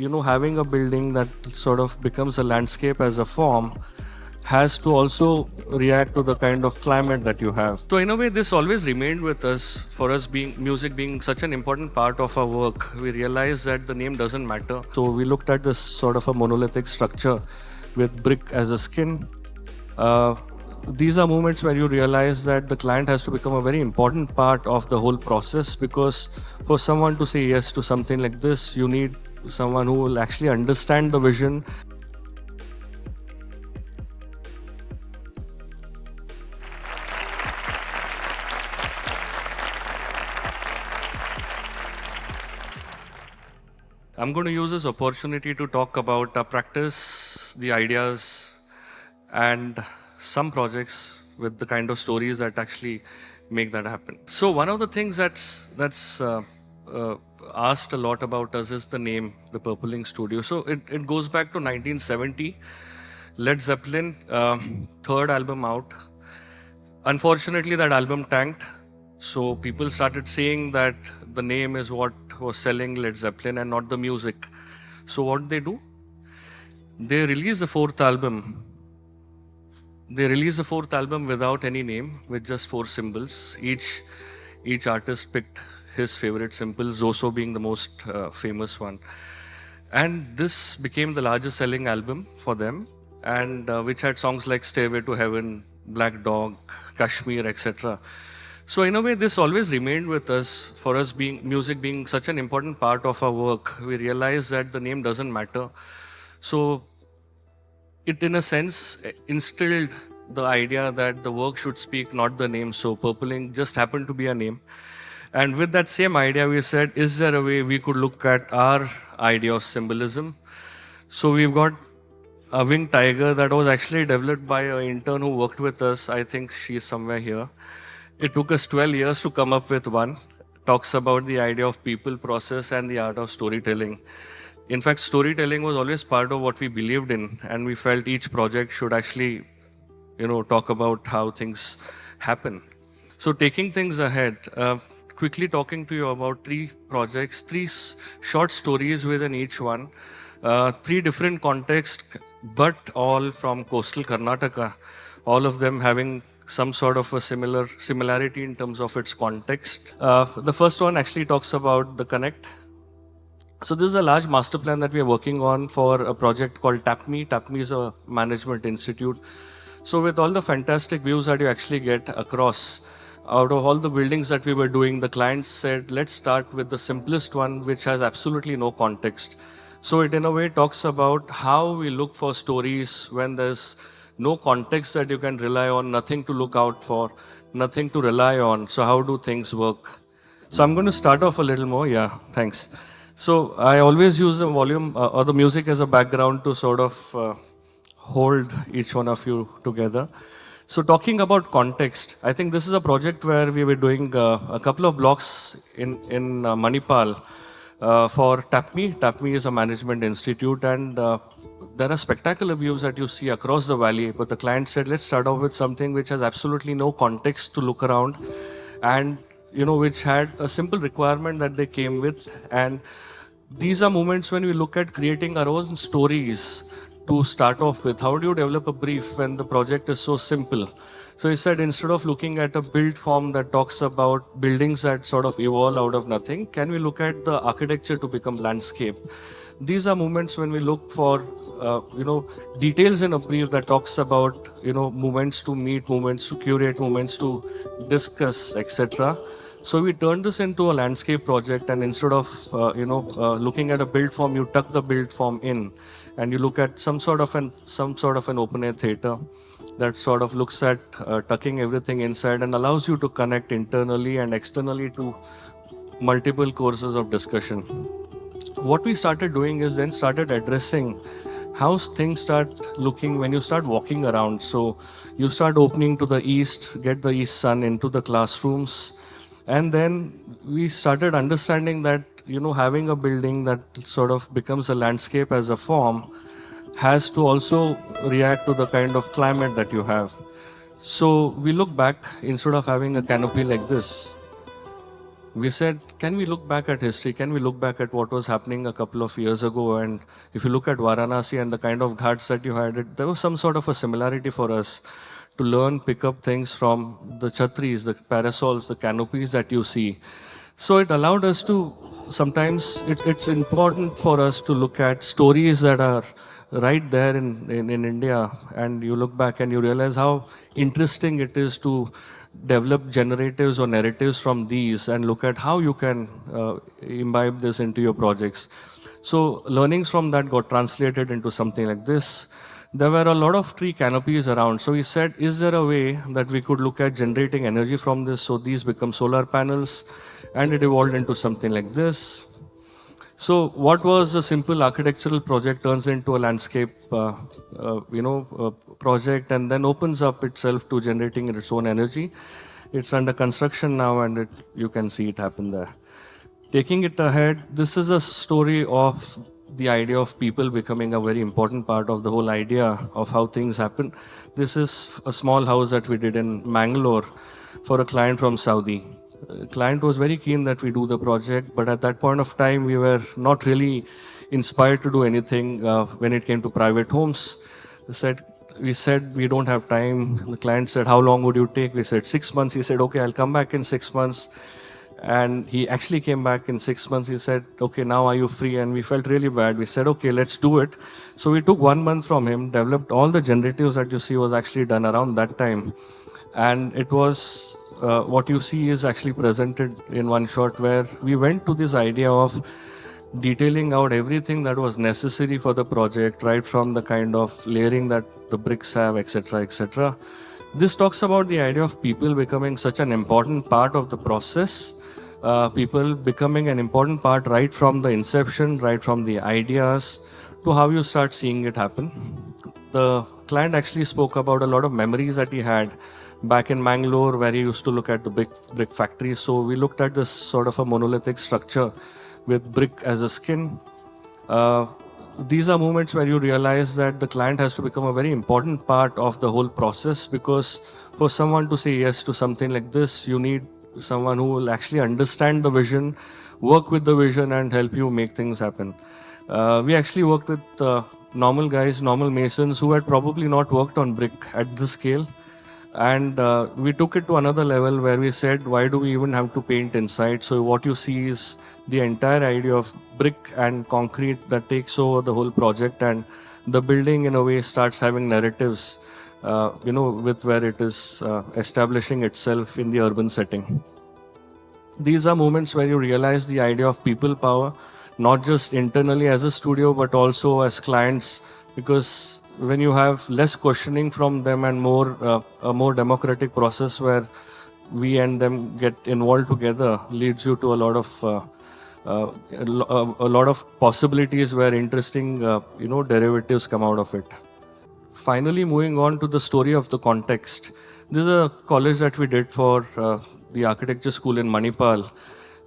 Having a building that sort of becomes a landscape as a form has to also react to the kind of climate that you have. So in a way, this always remained with us. For us, music being such an important part of our work, we realized that the name doesn't matter. So we looked at this sort of a monolithic structure with brick as a skin. These are moments where you realize that the client has to become a very important part of the whole process, because for someone to say yes to something like this, you need someone who will actually understand the vision. I'm going to use this opportunity to talk about our practice, the ideas, and some projects with the kind of stories that actually make that happen. So one of the things that's asked a lot about us is the name, the 𝗵𝗵 Studio. So it goes back to 1970, 𝗵𝗵𝗰𝗵, third album out. Unfortunately, that album tanked. So people started saying that the name is what was selling 𝗵𝗵 and not the music. So what did they do? They released the fourth album. They released the fourth album without any name, with just 4 symbols. Each artist picked his favorite symbol, 𝗁 being the most famous one. And this became the largest selling album for them, and which had songs like Stairway to Heaven, Black Dog, Kashmir, etc. So in a way, this always remained with us. For us, music being such an important part of our work, we realized that the name doesn't matter. So it, in a sense, instilled the idea that the work should speak, not the name. So 𝗵𝗵 just happened to be a name. And with that same idea, we said, is there a way we could look at our idea of symbolism? So we've got a winged tiger that was actually developed by an intern who worked with us. I think she's somewhere here. It took us 12 years to come up with one. Talks about the idea of people, process, and the art of storytelling. In fact, storytelling was always part of what we believed in, and we felt each project should actually, talk about how things happen. So taking things ahead, quickly talking to you about 3 projects, 3 short stories within each one, 3 different contexts, but all from coastal Karnataka, all of them having some sort of a similarity in terms of its context. The first one actually talks about the connect. So this is a large master plan that we are working on for a project called Tapmi. Tapmi is a management institute. So with all the fantastic views that you actually get across, out of all the buildings that we were doing, the clients said, let's start with the simplest one, which has absolutely no context. So it in a way talks about how we look for stories when there's no context that you can rely on, nothing to look out for, nothing to rely on. So how do things work? So I'm going to start off a little more. Yeah, thanks. So I always use the volume or the music as a background to sort of hold each one of you together. So talking about context, I think this is a project where we were doing a couple of blocks in Manipal for Tapmi. Tapmi is a management institute, and there are spectacular views that you see across the valley. But the client said, let's start off with something which has absolutely no context to look around, and which had a simple requirement that they came with. And these are moments when we look at creating our own stories to start off with. How do you develop a brief when the project is so simple? So he said, instead of looking at a build form that talks about buildings that sort of evolve out of nothing, can we look at the architecture to become landscape? These are moments when we look for details in a brief that talks about moments to meet, moments to curate, moments to discuss, etc. So we turned this into a landscape project, and instead of looking at a build form, you tuck the build form in, and you look at some sort of an open-air theater that sort of looks at tucking everything inside and allows you to connect internally and externally to multiple courses of discussion. What we started doing is then started addressing how things start looking when you start walking around. So you start opening to the east, get the east sun into the classrooms, and then we started understanding that having a building that sort of becomes a landscape as a form has to also react to the kind of climate that you have. So we look back, instead of having a canopy like this, we said, can we look back at history? Can we look back at what was happening a couple of years ago? And if you look at Varanasi and the kind of ghats that you had, there was some sort of a similarity for us to learn, pick up things from the chhatris, the parasols, the canopies that you see. So it allowed us to, sometimes it's important for us to look at stories that are right there in India, and you look back and you realize how interesting it is to develop generatives or narratives from these and look at how you can imbibe this into your projects. So learnings from that got translated into something like this. There were a lot of tree canopies around. So we said, is there a way that we could look at generating energy from this? So these become solar panels, and it evolved into something like this. So what was a simple architectural project turns into a landscape project, and then opens up itself to generating its own energy. It's under construction now, and you can see it happen there. Taking it ahead, this is a story of the idea of people becoming a very important part of the whole idea of how things happen. This is a small house that we did in Mangalore for a client from Saudi. The client was very keen that we do the project, but at that point of time, we were not really inspired to do anything when it came to private homes. We said, we don't have time. The client said, how long would you take? We said, 6 months. He said, okay, I'll come back in 6 months. And he actually came back in 6 months. He said, okay, now are you free? And we felt really bad. We said, okay, let's do it. So we took 1 month from him, developed all the generatives that you see was actually done around that time. And it was, what you see is actually presented in one shot, where we went to this idea of detailing out everything that was necessary for the project, right from the kind of layering that the bricks have, etc., etc. This talks about the idea of people becoming such an important part of the process. People becoming an important part right from the inception, right from the ideas to how you start seeing it happen. The client actually spoke about a lot of memories that he had back in Mangalore, where he used to look at the big brick factories. So we looked at this sort of a monolithic structure with brick as a skin. These are moments where you realize that the client has to become a very important part of the whole process, because for someone to say yes to something like this, you need someone who will actually understand the vision, work with the vision, and help you make things happen. We actually worked with normal guys, normal masons who had probably not worked on brick at this scale. And we took it to another level where we said, why do we even have to paint inside? So what you see is the entire idea of brick and concrete that takes over the whole project, and the building in a way starts having narratives, with where it is establishing itself in the urban setting. These are moments where you realize the idea of people power, not just internally as a studio, but also as clients, because when you have less questioning from them and a more democratic process where we and them get involved together, leads you to a lot of possibilities where interesting derivatives come out of it. Finally, moving on to the story of the context. This is a college that we did for the architecture school in Manipal.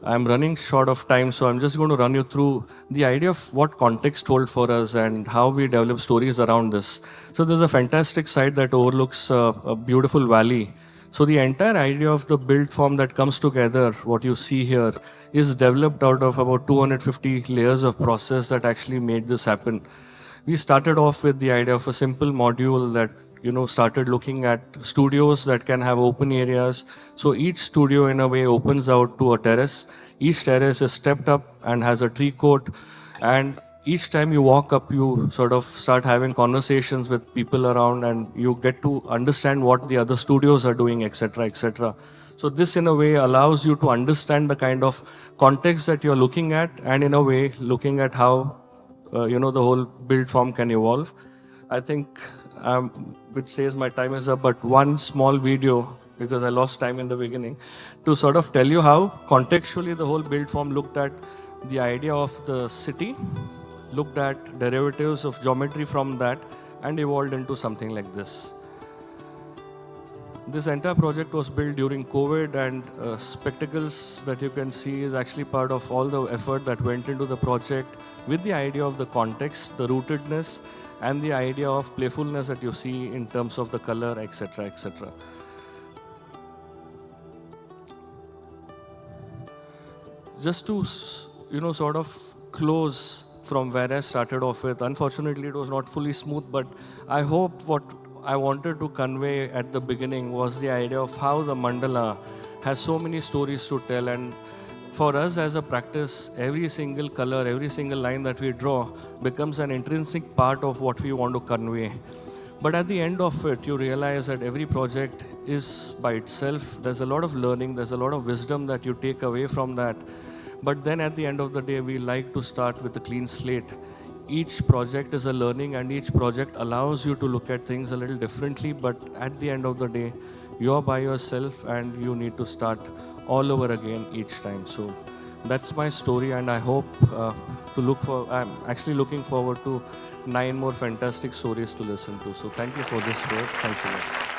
I'm running short of time, so I'm just going to run you through the idea of what context hold for us and how we develop stories around this. So there's a fantastic site that overlooks a beautiful valley. So the entire idea of the built form that comes together, what you see here, is developed out of about 250 layers of process that actually made this happen. We started off with the idea of a simple module that started looking at studios that can have open areas. So each studio in a way opens out to a terrace. Each terrace is stepped up and has a tree court. And each time you walk up, you sort of start having conversations with people around, and you get to understand what the other studios are doing, etc., etc. So this in a way allows you to understand the kind of context that you're looking at, and in a way looking at how the whole build form can evolve. I think which says my time is up, but one small video, because I lost time in the beginning, to sort of tell you how contextually the whole build form looked at the idea of the city, looked at derivatives of geometry from that, and evolved into something like this. This entire project was built during COVID, and spectacles that you can see is actually part of all the effort that went into the project, with the idea of the context, the rootedness, and the idea of playfulness that you see in terms of the color, etc., etc. just to, sort of close from where I started off with. Unfortunately, it was not fully smooth, but I hope what I wanted to convey at the beginning was the idea of how the mandala has so many stories to tell. And for us as a practice, every single color, every single line that we draw becomes an intrinsic part of what we want to convey. But at the end of it, you realize that every project is by itself. There's a lot of learning, there's a lot of wisdom that you take away from that. But then at the end of the day, we like to start with a clean slate. Each project is a learning, and each project allows you to look at things a little differently. But at the end of the day, you're by yourself and you need to start all over again each time. So that's my story, and I hope I'm actually looking forward to 9 more fantastic stories to listen to. So thank you for this word. Thanks a lot.